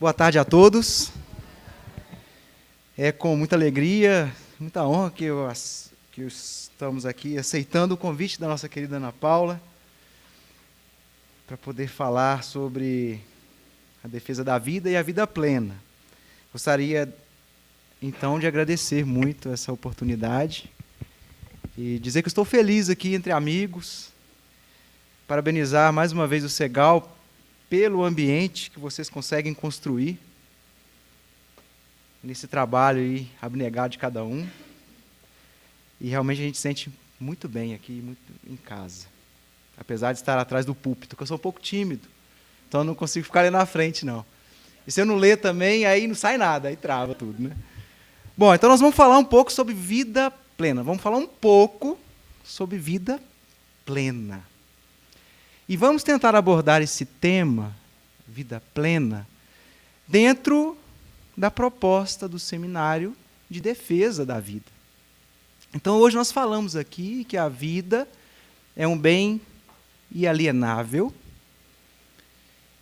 Boa tarde a todos. É com muita alegria, muita honra que estamos aqui aceitando o convite da nossa querida Ana Paula para poder falar sobre a defesa da vida e a vida plena. Gostaria, então, de agradecer muito essa oportunidade e dizer que estou feliz aqui entre amigos, parabenizar mais uma vez o Segal pelo ambiente que vocês conseguem construir nesse trabalho aí, abnegado de cada um. E realmente a gente se sente muito bem aqui, muito em casa. Apesar de estar atrás do púlpito, que eu sou um pouco tímido, então eu não consigo ficar ali na frente, não. E se eu não ler também, aí não sai nada, aí trava tudo, né? Bom, então nós vamos falar um pouco sobre vida plena. Vamos falar um pouco sobre vida plena. E vamos tentar abordar esse tema, vida plena, dentro da proposta do seminário de defesa da vida. Então, hoje nós falamos aqui que a vida é um bem inalienável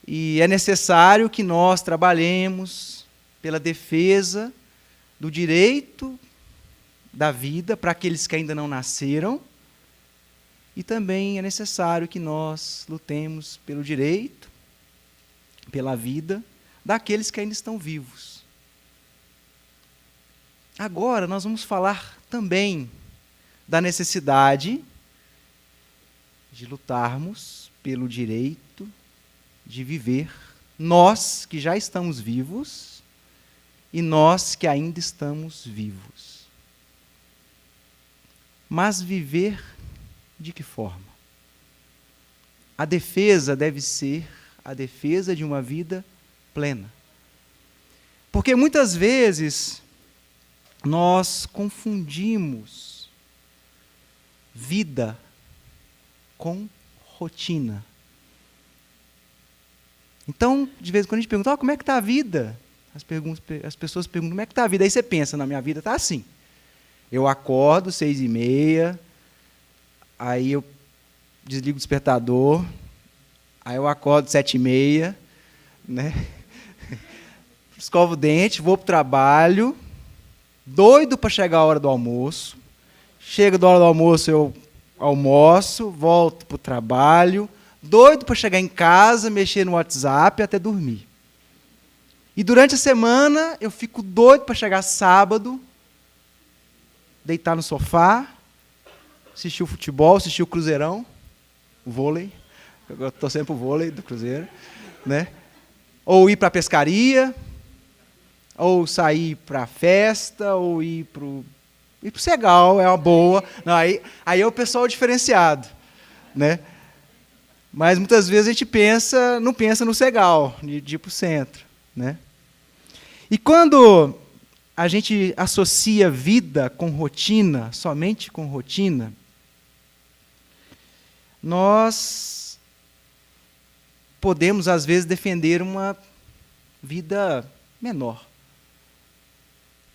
e é necessário que nós trabalhemos pela defesa do direito da vida para aqueles que ainda não nasceram. E também é necessário que nós lutemos pelo direito, pela vida, daqueles que ainda estão vivos. Agora nós vamos falar também da necessidade de lutarmos pelo direito de viver, nós que já estamos vivos e nós que ainda estamos vivos. Mas viver de que forma? A defesa deve ser a defesa de uma vida plena. Porque muitas vezes nós confundimos vida com rotina. Então, de vez em quando a gente pergunta, como é que está a vida? As pessoas perguntam, como é que está a vida? Aí você pensa, na minha vida está assim. Eu acordo 6h30, aí eu desligo o despertador, aí eu acordo 7h30, né? Escovo o dente, vou para o trabalho, doido para chegar a hora do almoço. Chega da hora do almoço, eu almoço, volto para o trabalho, doido para chegar em casa, mexer no WhatsApp até dormir. E durante a semana, eu fico doido para chegar sábado, deitar no sofá, assistir o futebol, assistir o Cruzeirão, o vôlei, eu estou sempre o vôlei do Cruzeiro, né? Ou ir para a pescaria, ou sair para a festa, ou ir para o Segal, é uma boa. Não, aí é o pessoal diferenciado, né? Mas muitas vezes a gente não pensa no Segal, de ir para o centro, né? E quando a gente associa vida com rotina, somente com rotina, nós podemos, às vezes, defender uma vida menor.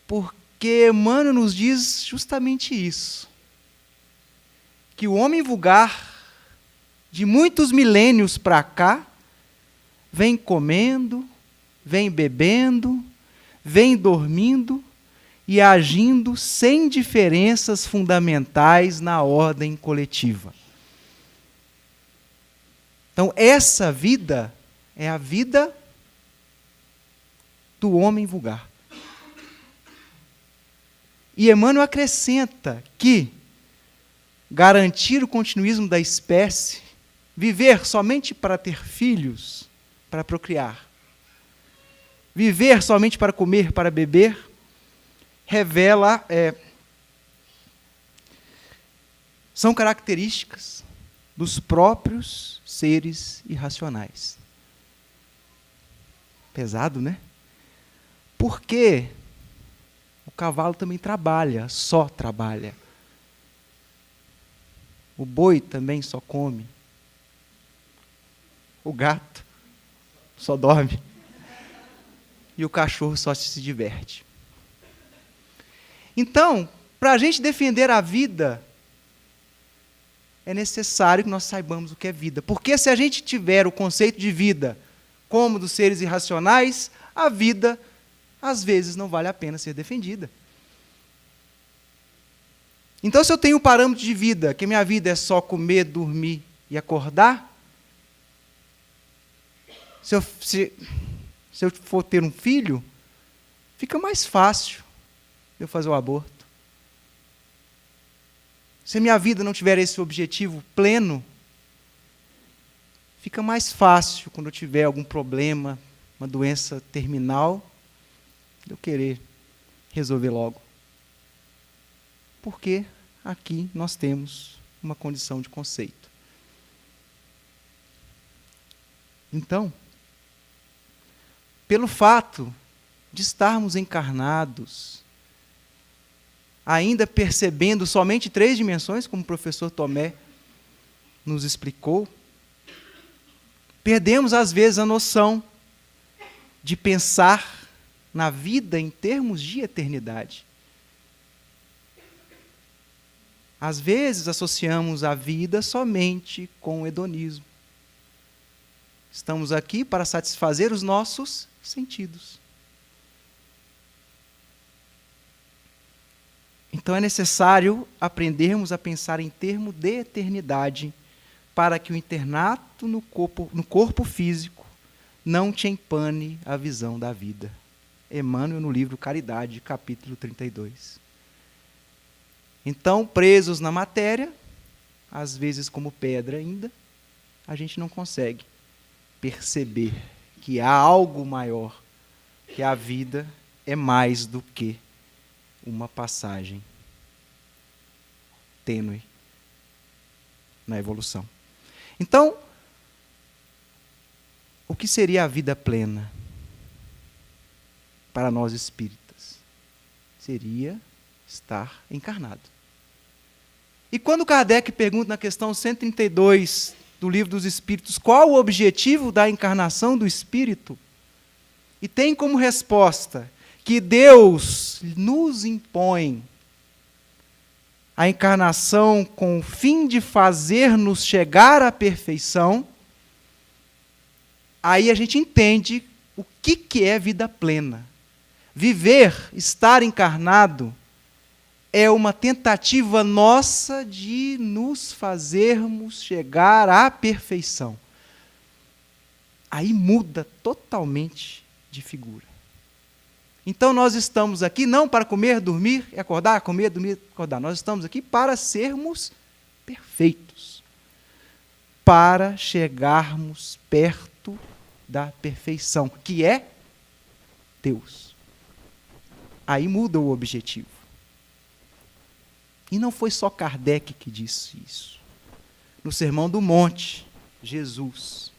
Porque Emmanuel nos diz justamente isso. Que o homem vulgar, de muitos milênios para cá, vem comendo, vem bebendo, vem dormindo e agindo sem diferenças fundamentais na ordem coletiva. Então, essa vida é a vida do homem vulgar. E Emmanuel acrescenta que garantir o continuismo da espécie, viver somente para ter filhos, para procriar, viver somente para comer, para beber, revela, são características dos próprios seres irracionais. Pesado, né? Porque o cavalo também trabalha, só trabalha. O boi também só come. O gato só dorme. E o cachorro só se diverte. Então, para a gente defender a vida, é necessário que nós saibamos o que é vida. Porque se a gente tiver o conceito de vida como dos seres irracionais, a vida, às vezes, não vale a pena ser defendida. Então, se eu tenho um parâmetro de vida, que minha vida é só comer, dormir e acordar, se eu for ter um filho, fica mais fácil eu fazer o aborto. Se a minha vida não tiver esse objetivo pleno, fica mais fácil quando eu tiver algum problema, uma doença terminal, eu querer resolver logo. Porque aqui nós temos uma condição de conceito. Então, pelo fato de estarmos encarnados, ainda percebendo somente 3 dimensões, como o professor Tomé nos explicou, perdemos às vezes a noção de pensar na vida em termos de eternidade. Às vezes associamos a vida somente com o hedonismo. Estamos aqui para satisfazer os nossos sentidos. Então é necessário aprendermos a pensar em termos de eternidade para que o internato no corpo físico não te empane a visão da vida. Emmanuel, no livro Caridade, capítulo 32. Então, presos na matéria, às vezes como pedra ainda, a gente não consegue perceber que há algo maior, que a vida é mais do que uma passagem tênue na evolução. Então, o que seria a vida plena para nós espíritas? Seria estar encarnado. E quando Kardec pergunta na questão 132 do Livro dos Espíritos qual o objetivo da encarnação do espírito, e tem como resposta que Deus nos impõe a encarnação com o fim de fazer-nos chegar à perfeição, aí a gente entende o que é vida plena. Viver, estar encarnado, é uma tentativa nossa de nos fazermos chegar à perfeição. Aí muda totalmente de figura. Então nós estamos aqui não para comer, dormir e acordar, comer, dormir e acordar. Nós estamos aqui para sermos perfeitos. Para chegarmos perto da perfeição, que é Deus. Aí muda o objetivo. E não foi só Kardec que disse isso. No Sermão do Monte, Jesus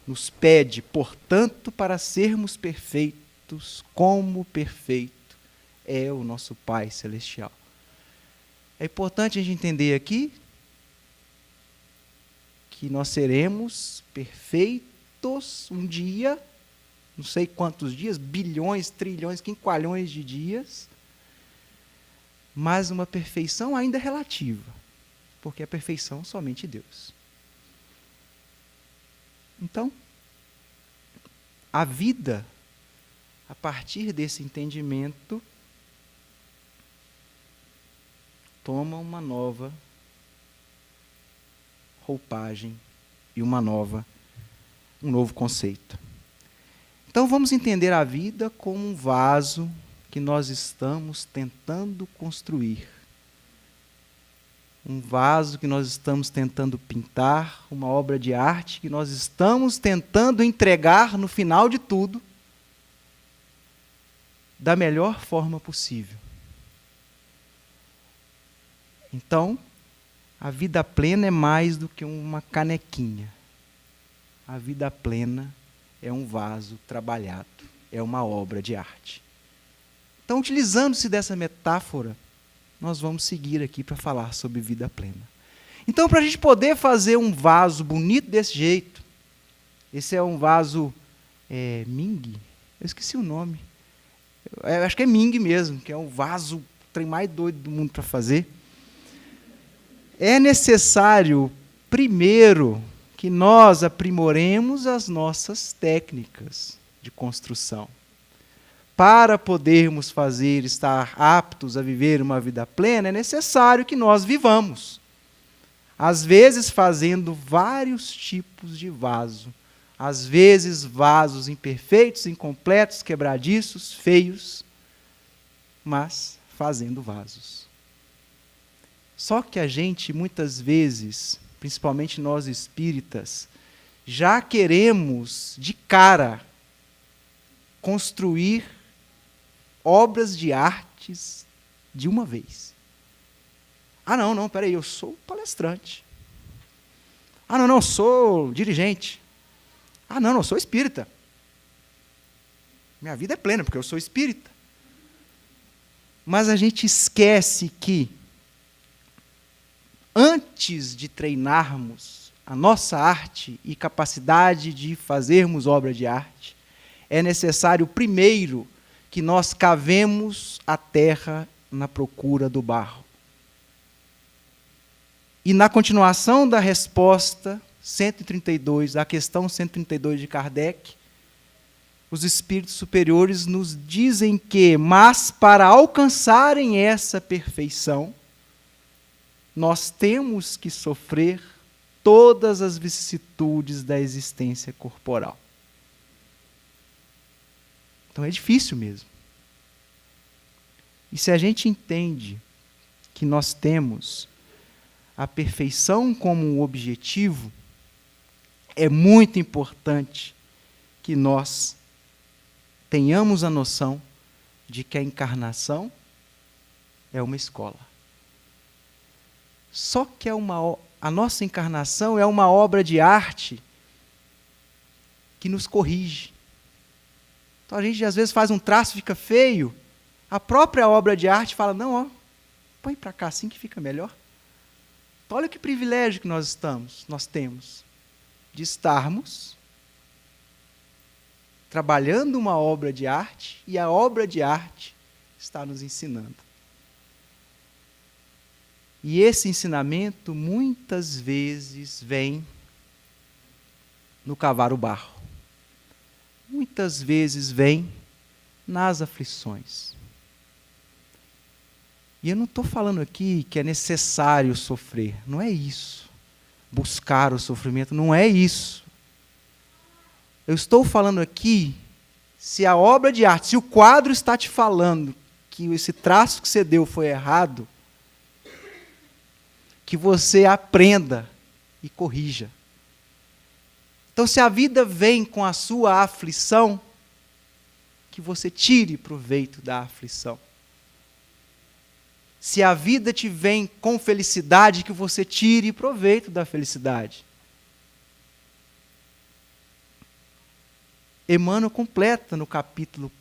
nos pede, portanto, para sermos perfeitos, como perfeito é o nosso Pai Celestial. É importante a gente entender aqui que nós seremos perfeitos um dia, não sei quantos dias, bilhões, trilhões, quinqualhões de dias, mas uma perfeição ainda relativa, porque a perfeição é somente Deus. Então, a vida, a partir desse entendimento, toma uma nova roupagem e um novo conceito. Então, vamos entender a vida como um vaso que nós estamos tentando construir. Um vaso que nós estamos tentando pintar, uma obra de arte que nós estamos tentando entregar, no final de tudo, da melhor forma possível. Então, a vida plena é mais do que uma canequinha. A vida plena é um vaso trabalhado, é uma obra de arte. Então, utilizando-se dessa metáfora, nós vamos seguir aqui para falar sobre vida plena. Então, para a gente poder fazer um vaso bonito desse jeito, esse é um vaso Ming, eu esqueci o nome, acho que é Ming mesmo, que é um vaso, o trem mais doido do mundo para fazer. É necessário, primeiro, que nós aprimoremos as nossas técnicas de construção. Para podermos estar aptos a viver uma vida plena, é necessário que nós vivamos. Às vezes fazendo vários tipos de vaso. Às vezes vasos imperfeitos, incompletos, quebradiços, feios, mas fazendo vasos. Só que a gente, muitas vezes, principalmente nós espíritas, já queremos, de cara, construir obras de artes de uma vez. Ah, não, peraí, eu sou palestrante. Ah, não, sou dirigente. Ah, não, eu sou espírita. Minha vida é plena, porque eu sou espírita. Mas a gente esquece que, antes de treinarmos a nossa arte e capacidade de fazermos obra de arte, é necessário, primeiro, que nós cavemos a terra na procura do barro. E na continuação da resposta 132, a questão 132 de Kardec, os espíritos superiores nos dizem que, mas para alcançarem essa perfeição, nós temos que sofrer todas as vicissitudes da existência corporal. Então é difícil mesmo. E se a gente entende que nós temos a perfeição como um objetivo, é muito importante que nós tenhamos a noção de que a encarnação é uma escola. Só que a nossa encarnação é uma obra de arte que nos corrige. Então a gente às vezes faz um traço, fica feio, a própria obra de arte fala, não, põe para cá assim que fica melhor. Então, olha que privilégio que nós temos, de estarmos trabalhando uma obra de arte e a obra de arte está nos ensinando. E esse ensinamento muitas vezes vem no cavar o barro. Muitas vezes vem nas aflições. E eu não estou falando aqui que é necessário sofrer, não é isso. Buscar o sofrimento, não é isso. Eu estou falando aqui, se a obra de arte, se o quadro está te falando que esse traço que você deu foi errado, que você aprenda e corrija. Então, se a vida vem com a sua aflição, que você tire proveito da aflição. Se a vida te vem com felicidade, que você tire proveito da felicidade. Emmanuel completa no capítulo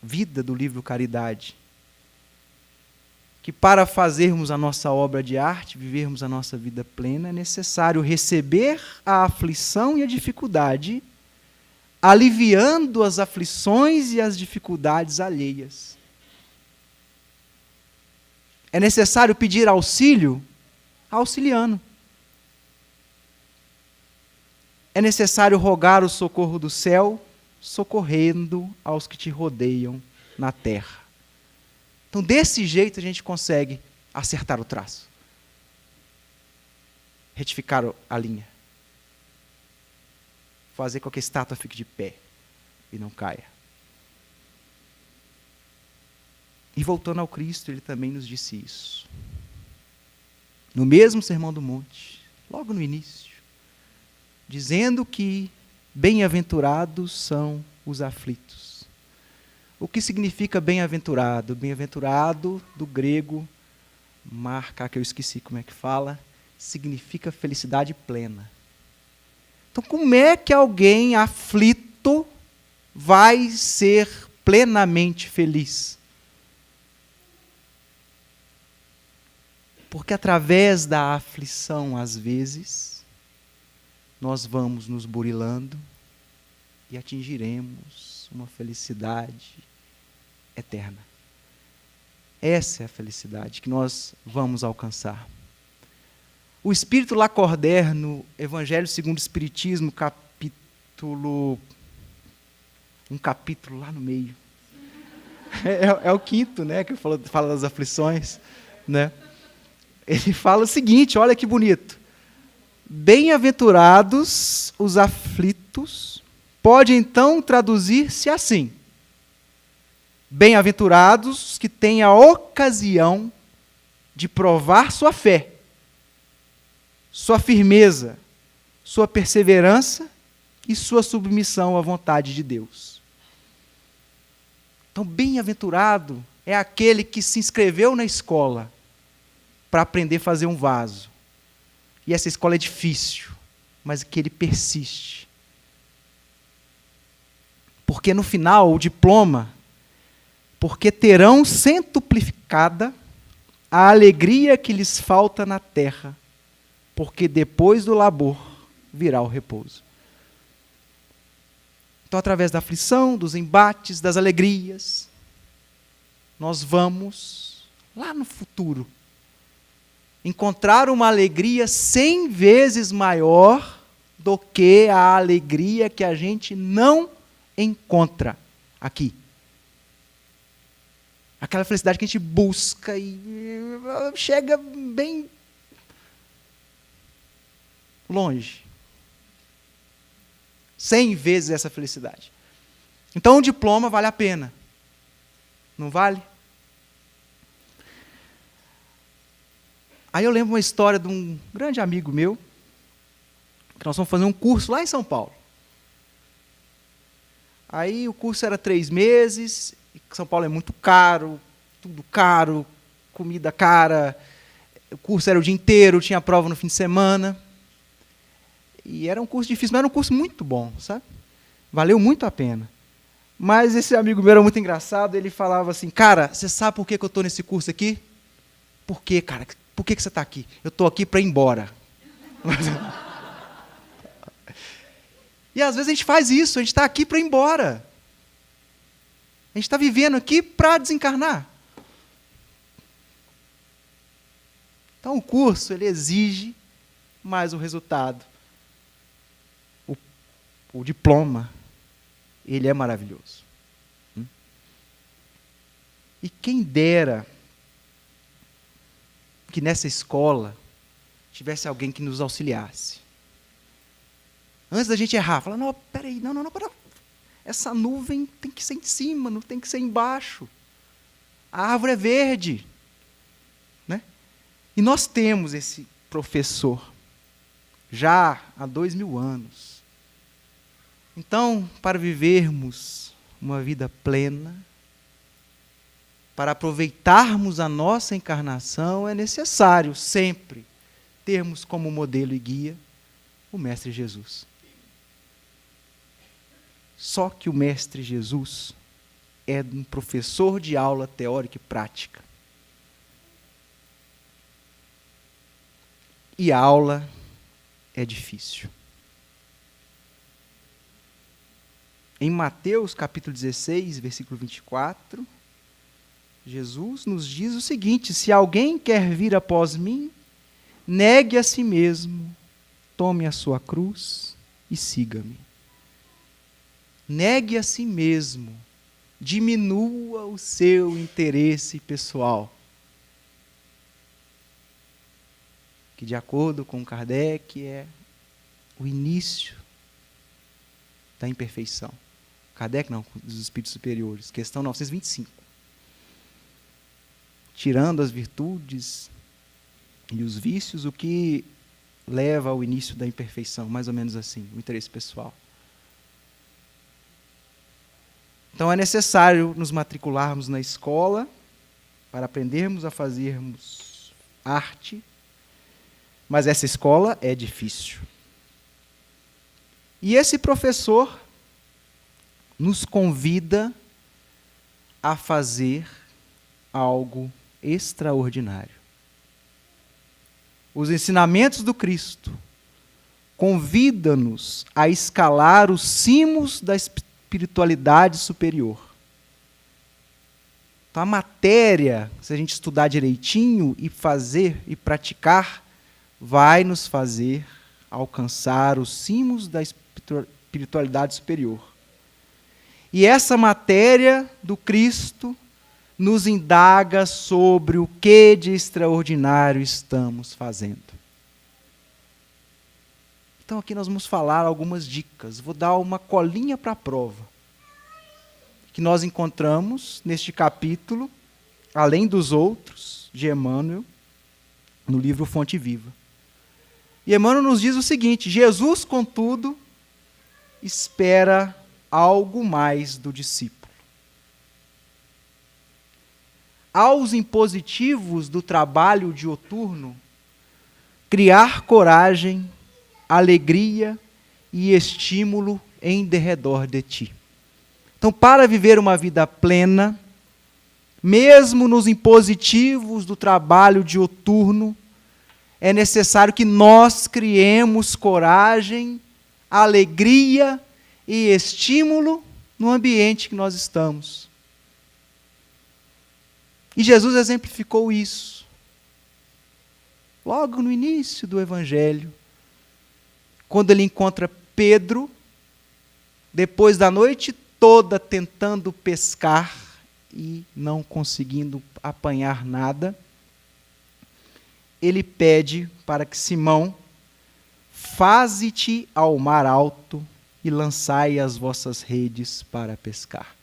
Vida do livro Caridade, que para fazermos a nossa obra de arte, vivermos a nossa vida plena, é necessário receber a aflição e a dificuldade, aliviando as aflições e as dificuldades alheias. É necessário pedir auxílio, auxiliando. É necessário rogar o socorro do céu, socorrendo aos que te rodeiam na terra. Então, desse jeito, a gente consegue acertar o traço. Retificar a linha. Fazer com que a estátua fique de pé e não caia. E voltando ao Cristo, ele também nos disse isso. No mesmo Sermão do Monte, logo no início, dizendo que bem-aventurados são os aflitos. O que significa bem-aventurado? Bem-aventurado, do grego, marca, que eu esqueci como é que fala, significa felicidade plena. Então, como é que alguém aflito vai ser plenamente feliz? Porque através da aflição, às vezes, nós vamos nos burilando e atingiremos uma felicidade eterna. Essa é a felicidade que nós vamos alcançar. O Espírito Lacordaire, no Evangelho segundo o Espiritismo, capítulo... Um capítulo lá no meio. É o quinto, né, que fala das aflições, né? Ele fala o seguinte, olha que bonito. Bem-aventurados os aflitos, pode então traduzir-se assim. Bem-aventurados os que têm a ocasião de provar sua fé, sua firmeza, sua perseverança e sua submissão à vontade de Deus. Então, bem-aventurado é aquele que se inscreveu na escola para aprender a fazer um vaso. E essa escola é difícil, mas que ele persiste. Porque no final, o diploma, porque terão centuplificada a alegria que lhes falta na terra, porque depois do labor virá o repouso. Então, através da aflição, dos embates, das alegrias, nós vamos, lá no futuro, encontrar uma alegria 100 vezes maior do que a alegria que a gente não encontra aqui. Aquela felicidade que a gente busca e chega bem longe. 100 vezes essa felicidade. Então, o diploma vale a pena. Não vale? Aí eu lembro uma história de um grande amigo meu, que nós fomos fazer um curso lá em São Paulo. Aí o curso era 3 meses, São Paulo é muito caro, tudo caro, comida cara, o curso era o dia inteiro, tinha prova no fim de semana. E era um curso difícil, mas era um curso muito bom, sabe? Valeu muito a pena. Mas esse amigo meu era muito engraçado, ele falava assim, cara, você sabe por que eu estou nesse curso aqui? Por quê, cara? Por que você está aqui? Eu estou aqui para ir embora. E às vezes a gente faz isso, a gente está aqui para ir embora. A gente está vivendo aqui para desencarnar. Então o curso, ele exige mais o resultado. O diploma, ele é maravilhoso. E quem dera que nessa escola tivesse alguém que nos auxiliasse. Antes da gente errar, falar, não, peraí, não, pera. Essa nuvem tem que ser em cima, não tem que ser embaixo. A árvore é verde. Né? E nós temos esse professor já há 2000 anos. Então, para vivermos uma vida plena, para aproveitarmos a nossa encarnação, é necessário sempre termos como modelo e guia o Mestre Jesus. Só que o Mestre Jesus é um professor de aula teórica e prática. E a aula é difícil. Em Mateus capítulo 16, versículo 24, Jesus nos diz o seguinte: se alguém quer vir após mim, negue a si mesmo, tome a sua cruz e siga-me. Negue a si mesmo, diminua o seu interesse pessoal. Que, de acordo com Kardec, é o início da imperfeição. Kardec não, dos espíritos superiores, questão 925. Tirando as virtudes e os vícios, o que leva ao início da imperfeição, mais ou menos assim, o interesse pessoal. Então é necessário nos matricularmos na escola para aprendermos a fazermos arte, mas essa escola é difícil. E esse professor nos convida a fazer algo extraordinário. Os ensinamentos do Cristo convidam-nos a escalar os cimos da espiritualidade superior. Então, a matéria, se a gente estudar direitinho e fazer e praticar vai nos fazer alcançar os cimos da espiritualidade superior. E essa matéria do Cristo nos indaga sobre o que de extraordinário estamos fazendo. Então aqui nós vamos falar algumas dicas. Vou dar uma colinha para a prova. Que nós encontramos neste capítulo, além dos outros, de Emmanuel, no livro Fonte Viva. E Emmanuel nos diz o seguinte: Jesus, contudo, espera algo mais do discípulo. Aos impositivos do trabalho dioturno, criar coragem, alegria e estímulo em derredor de ti. Então, para viver uma vida plena, mesmo nos impositivos do trabalho dioturno, é necessário que nós criemos coragem, alegria e estímulo no ambiente que nós estamos. E Jesus exemplificou isso. Logo no início do Evangelho, quando ele encontra Pedro, depois da noite toda tentando pescar e não conseguindo apanhar nada, ele pede para que Simão faze-te ao mar alto e lançai as vossas redes para pescar.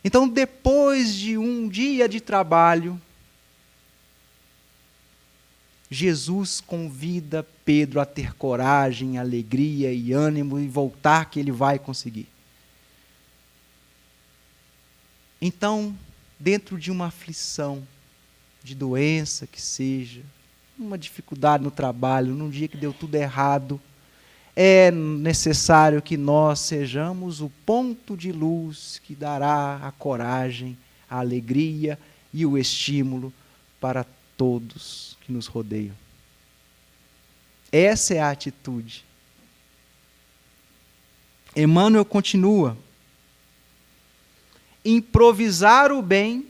Então, depois de um dia de trabalho, Jesus convida Pedro a ter coragem, alegria e ânimo e voltar, que ele vai conseguir. Então, dentro de uma aflição, de doença que seja, uma dificuldade no trabalho, num dia que deu tudo errado, é necessário que nós sejamos o ponto de luz que dará a coragem, a alegria e o estímulo para todos que nos rodeiam. Essa é a atitude. Emmanuel continua: improvisar o bem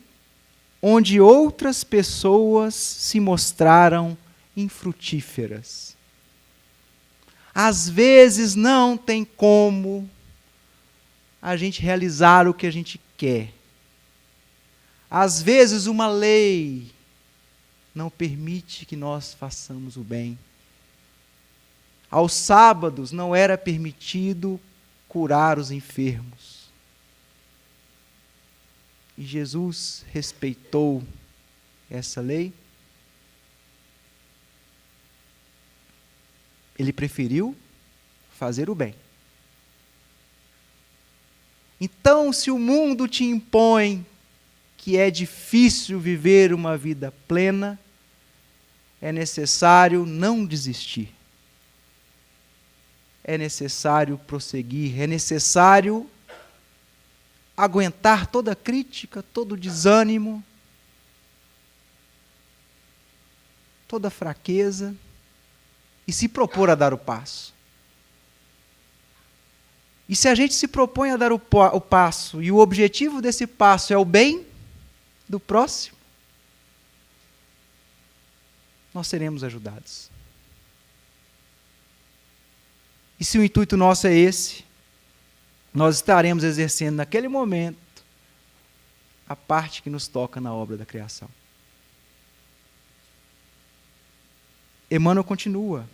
onde outras pessoas se mostraram infrutíferas. Às vezes não tem como a gente realizar o que a gente quer. Às vezes uma lei não permite que nós façamos o bem. Aos sábados não era permitido curar os enfermos. E Jesus respeitou essa lei. Ele preferiu fazer o bem. Então, se o mundo te impõe que é difícil viver uma vida plena, é necessário não desistir. É necessário prosseguir, é necessário aguentar toda crítica, todo desânimo, toda fraqueza, e se propor a dar o passo. E se a gente se propõe a dar o passo, e o objetivo desse passo é o bem do próximo, nós seremos ajudados. E se o intuito nosso é esse, nós estaremos exercendo naquele momento a parte que nos toca na obra da criação. Emmanuel continua: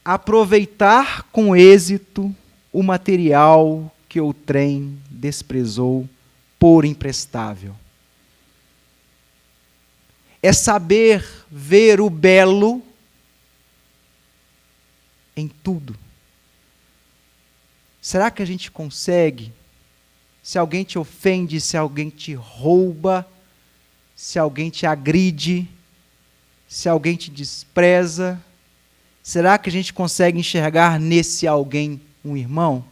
aproveitar com êxito o material que outrem desprezou por imprestável. É saber ver o belo em tudo. Será que a gente consegue? Se alguém te ofende, se alguém te rouba, se alguém te agride, se alguém te despreza, será que a gente consegue enxergar nesse alguém um irmão?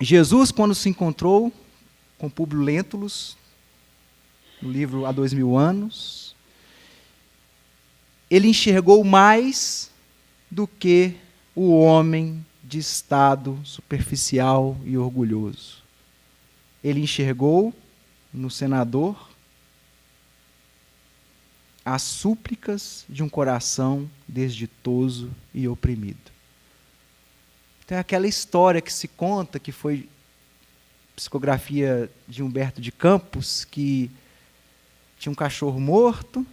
Jesus, quando se encontrou com Públio Lentulus, no livro Há 2000 anos, ele enxergou mais do que o homem de estado superficial e orgulhoso. Ele enxergou no senador às súplicas de um coração desditoso e oprimido. Tem aquela história que se conta, que foi psicografia de Humberto de Campos, que tinha um cachorro morto,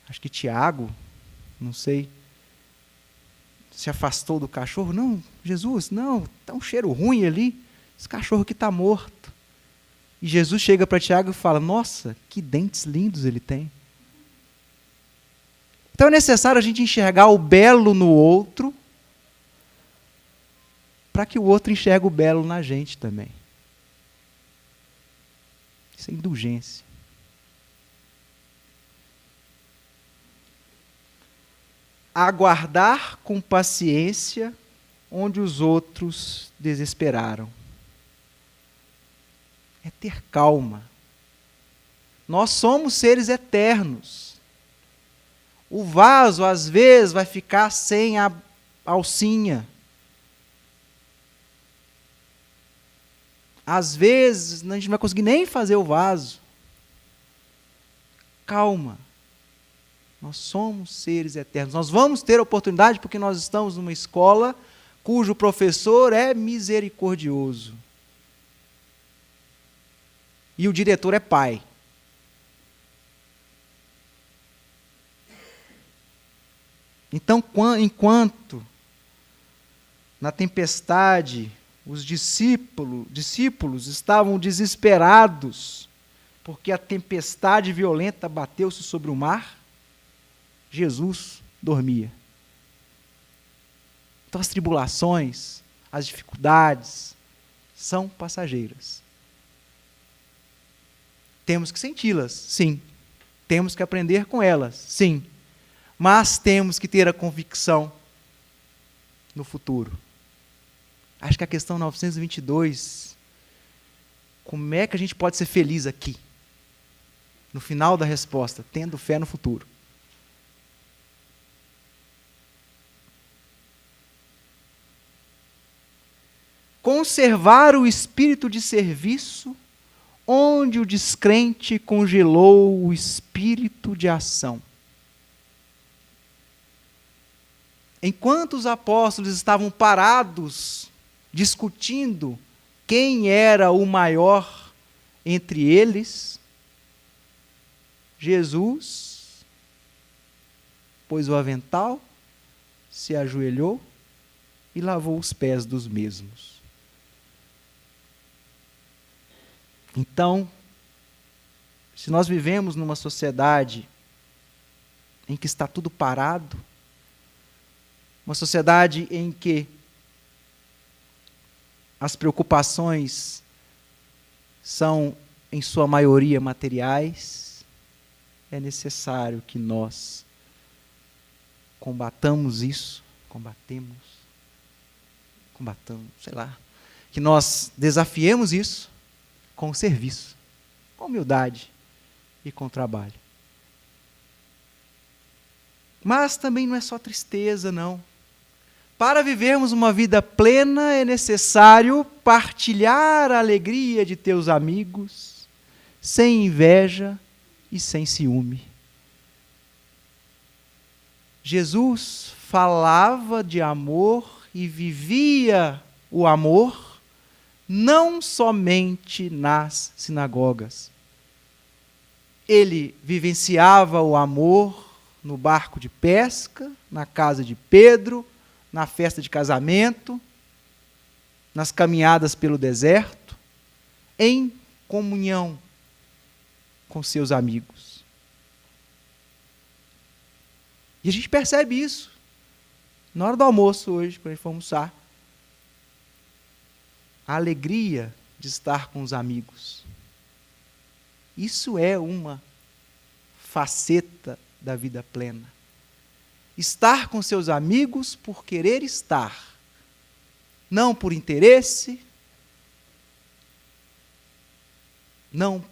acho que Tiago, não sei, se afastou do cachorro. Não, Jesus, não, está um cheiro ruim ali, esse cachorro aqui está morto. E Jesus chega para Tiago e fala, nossa, que dentes lindos ele tem. Então é necessário a gente enxergar o belo no outro, para que o outro enxergue o belo na gente também. Isso é indulgência. Aguardar com paciência onde os outros desesperaram. É ter calma. Nós somos seres eternos. O vaso, às vezes, vai ficar sem a alcinha. Às vezes, a gente não vai conseguir nem fazer o vaso. Calma. Nós somos seres eternos. Nós vamos ter oportunidade porque nós estamos numa escola cujo professor é misericordioso. E o diretor é pai. Então, enquanto na tempestade os discípulos estavam desesperados porque a tempestade violenta bateu-se sobre o mar, Jesus dormia. Então as tribulações, as dificuldades são passageiras. Temos que senti-las, sim. Temos que aprender com elas, sim. Mas temos que ter a convicção no futuro. Acho que a questão 922, como é que a gente pode ser feliz aqui? No final da resposta, tendo fé no futuro. Conservar o espírito de serviço, onde o descrente congelou o espírito de ação. Enquanto os apóstolos estavam parados, discutindo quem era o maior entre eles, Jesus pôs o avental, se ajoelhou e lavou os pés dos mesmos. Então, se nós vivemos numa sociedade em que está tudo parado, uma sociedade em que as preocupações são, em sua maioria, materiais, é necessário que nós combatamos, sei lá, que nós desafiemos isso com serviço, com humildade e com trabalho. Mas também não é só tristeza, não. Para vivermos uma vida plena, é necessário partilhar a alegria de teus amigos, sem inveja e sem ciúme. Jesus falava de amor e vivia o amor, não somente nas sinagogas. Ele vivenciava o amor no barco de pesca, na casa de Pedro, na festa de casamento, nas caminhadas pelo deserto, em comunhão com seus amigos. E a gente percebe isso na hora do almoço hoje, quando a gente for almoçar. A alegria de estar com os amigos. Isso é uma faceta da vida plena. Estar com seus amigos por querer estar, não por interesse, não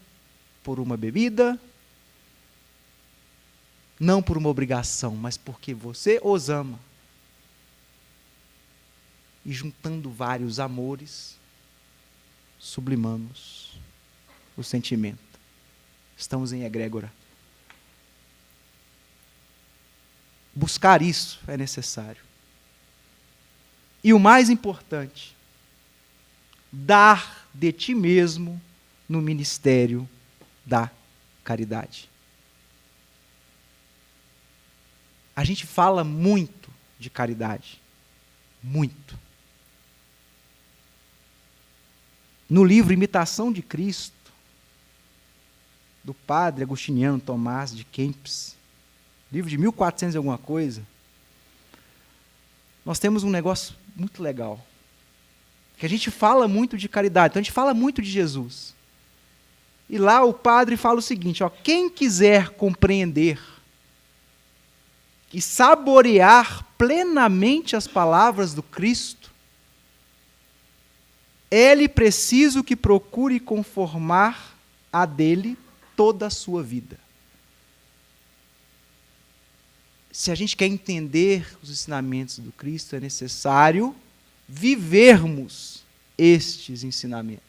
por uma bebida, não por uma obrigação, mas porque você os ama. E juntando vários amores, sublimamos o sentimento. Estamos em egrégora. Buscar isso é necessário. E o mais importante, dar de ti mesmo no ministério da caridade. A gente fala muito de caridade. Muito. No livro Imitação de Cristo, do padre agostiniano Tomás de Kempis, livro de 1400 e alguma coisa, nós temos um negócio muito legal. Que a gente fala muito de caridade, então a gente fala muito de Jesus. E lá o padre fala o seguinte, ó, quem quiser compreender e saborear plenamente as palavras do Cristo, é-lhe preciso que procure conformar a dele toda a sua vida. Se a gente quer entender os ensinamentos do Cristo, é necessário vivermos estes ensinamentos.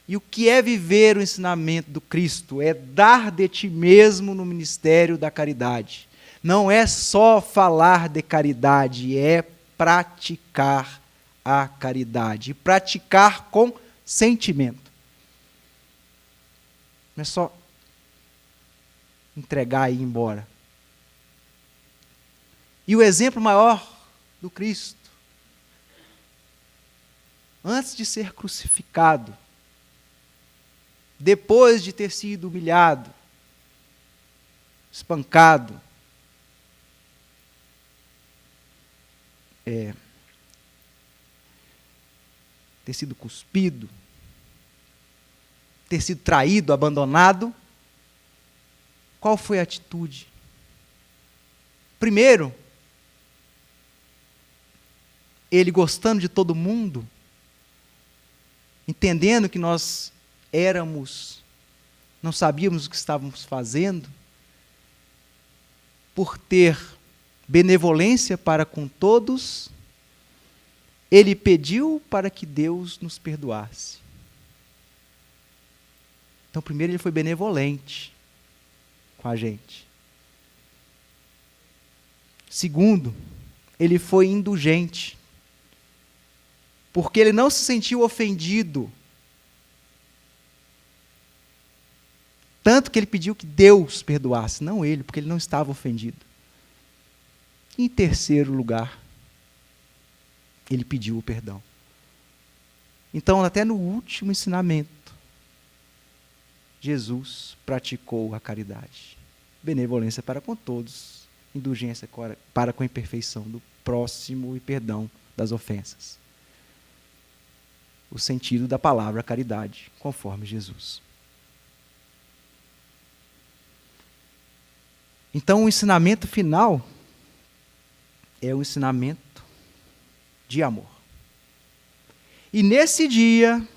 E o que é viver o ensinamento do Cristo? É dar de ti mesmo no ministério da caridade. Não é só falar de caridade, é praticar a caridade. E praticar com sentimento. Não é só entregar e ir embora. E o exemplo maior do Cristo, antes de ser crucificado, depois de ter sido humilhado, espancado, ter sido cuspido, ter sido traído, abandonado, qual foi a atitude? Primeiro, ele gostando de todo mundo, entendendo que nós não sabíamos o que estávamos fazendo, por ter benevolência para com todos, ele pediu para que Deus nos perdoasse. Então, primeiro ele foi benevolente com a gente. Segundo, ele foi indulgente, porque ele não se sentiu ofendido, tanto que ele pediu que Deus perdoasse, não ele, porque ele não estava ofendido. Em terceiro lugar, ele pediu o perdão. Então, até no último ensinamento, Jesus praticou a caridade. Benevolência para com todos, indulgência para com a imperfeição do próximo e perdão das ofensas. O sentido da palavra caridade, conforme Jesus. Então, o ensinamento final é o ensinamento de amor. E nesse dia,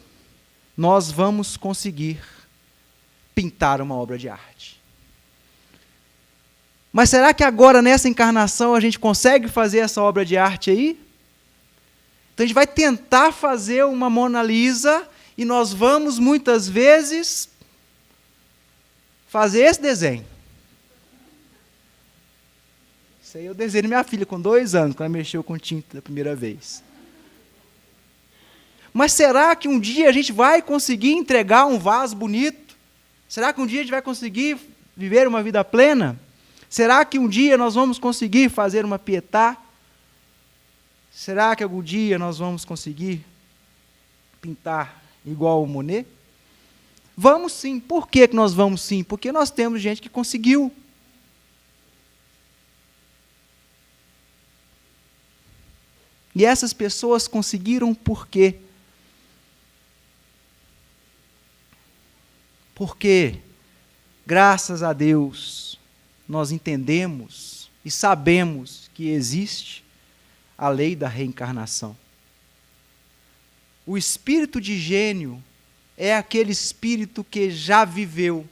nós vamos conseguir pintar uma obra de arte. Mas será que agora, nessa encarnação, a gente consegue fazer essa obra de arte aí? Então, a gente vai tentar fazer uma Mona Lisa e nós vamos, muitas vezes, fazer esse desenho. Isso aí eu desenhei minha filha com 2 anos, quando ela mexeu com tinta da primeira vez. Mas será que um dia a gente vai conseguir entregar um vaso bonito? Será que um dia a gente vai conseguir viver uma vida plena? Será que um dia nós vamos conseguir fazer uma pietá? Será que algum dia nós vamos conseguir pintar igual o Monet? Vamos sim. Por que nós vamos sim? Porque nós temos gente que conseguiu. E essas pessoas conseguiram por quê? Porque, graças a Deus, nós entendemos e sabemos que existe a lei da reencarnação. O espírito de gênio é aquele espírito que já viveu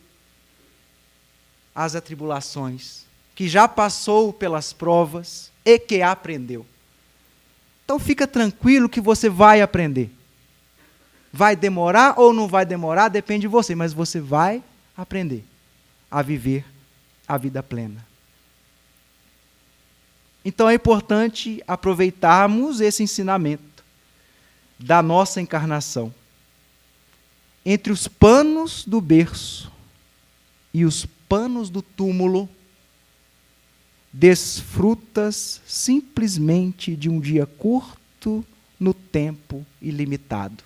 as atribulações, que já passou pelas provas e que aprendeu. Então fica tranquilo que você vai aprender. Vai demorar ou não vai demorar, depende de você, mas você vai aprender a viver a vida plena. Então é importante aproveitarmos esse ensinamento da nossa encarnação. Entre os panos do berço e os panos do túmulo, desfrutas simplesmente de um dia curto no tempo ilimitado.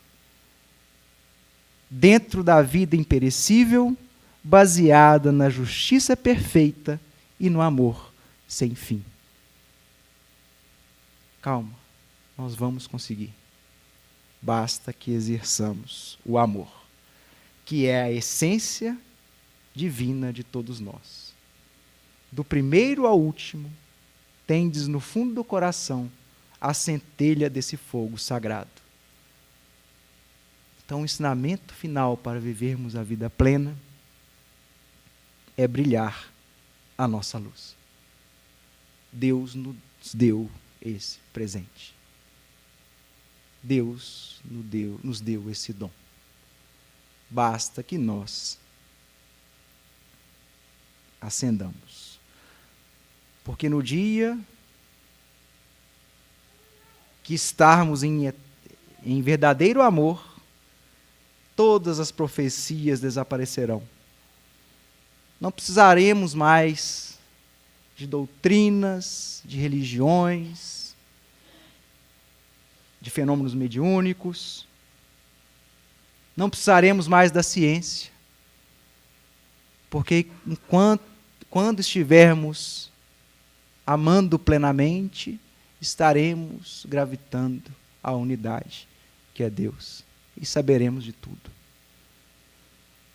Dentro da vida imperecível, baseada na justiça perfeita e no amor sem fim. Calma, nós vamos conseguir. Basta que exerçamos o amor, que é a essência divina de todos nós. Do primeiro ao último, tendes no fundo do coração a centelha desse fogo sagrado. Então, o ensinamento final para vivermos a vida plena é brilhar a nossa luz. Deus nos deu esse presente. Deus nos deu esse dom. Basta que nós acendamos. Porque no dia que estarmos em verdadeiro amor, todas as profecias desaparecerão. Não precisaremos mais de doutrinas, de religiões, de fenômenos mediúnicos. Não precisaremos mais da ciência. Porque quando estivermos amando plenamente, estaremos gravitando à unidade, que é Deus, e saberemos de tudo.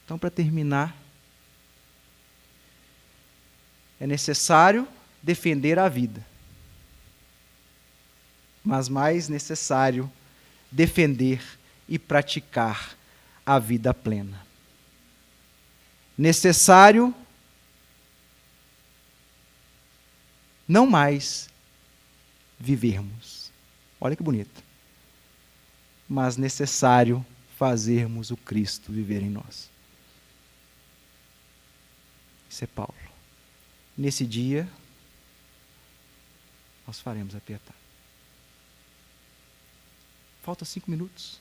Então, para terminar, é necessário defender a vida, mas mais necessário defender e praticar a vida plena. Necessário não mais vivermos. Olha que bonito. Mas necessário fazermos o Cristo viver em nós. Isso é Paulo. Nesse dia, nós faremos a piedade. Falta 5 minutos.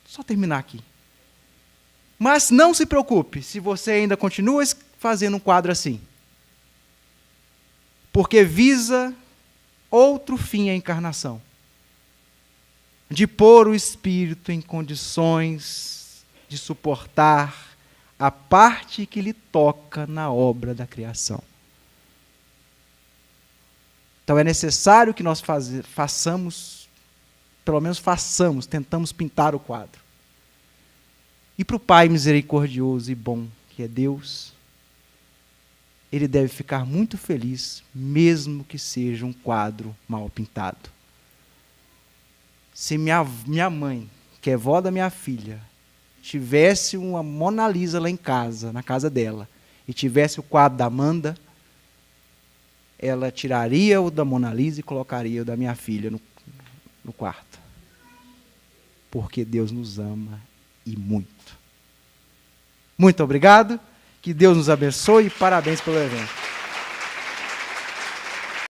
Só terminar aqui. Mas não se preocupe se você ainda continua fazendo um quadro assim. Porque visa outro fim à encarnação. De pôr o espírito em condições de suportar a parte que lhe toca na obra da criação. Então é necessário que nós façamos, tentamos pintar o quadro. E para o Pai misericordioso e bom, que é Deus, Ele deve ficar muito feliz, mesmo que seja um quadro mal pintado. Se minha mãe, que é vó da minha filha, tivesse uma Mona Lisa lá em casa, na casa dela, e tivesse o quadro da Amanda, ela tiraria o da Mona Lisa e colocaria o da minha filha no quarto. Porque Deus nos ama e muito. Muito obrigado, que Deus nos abençoe e parabéns pelo evento.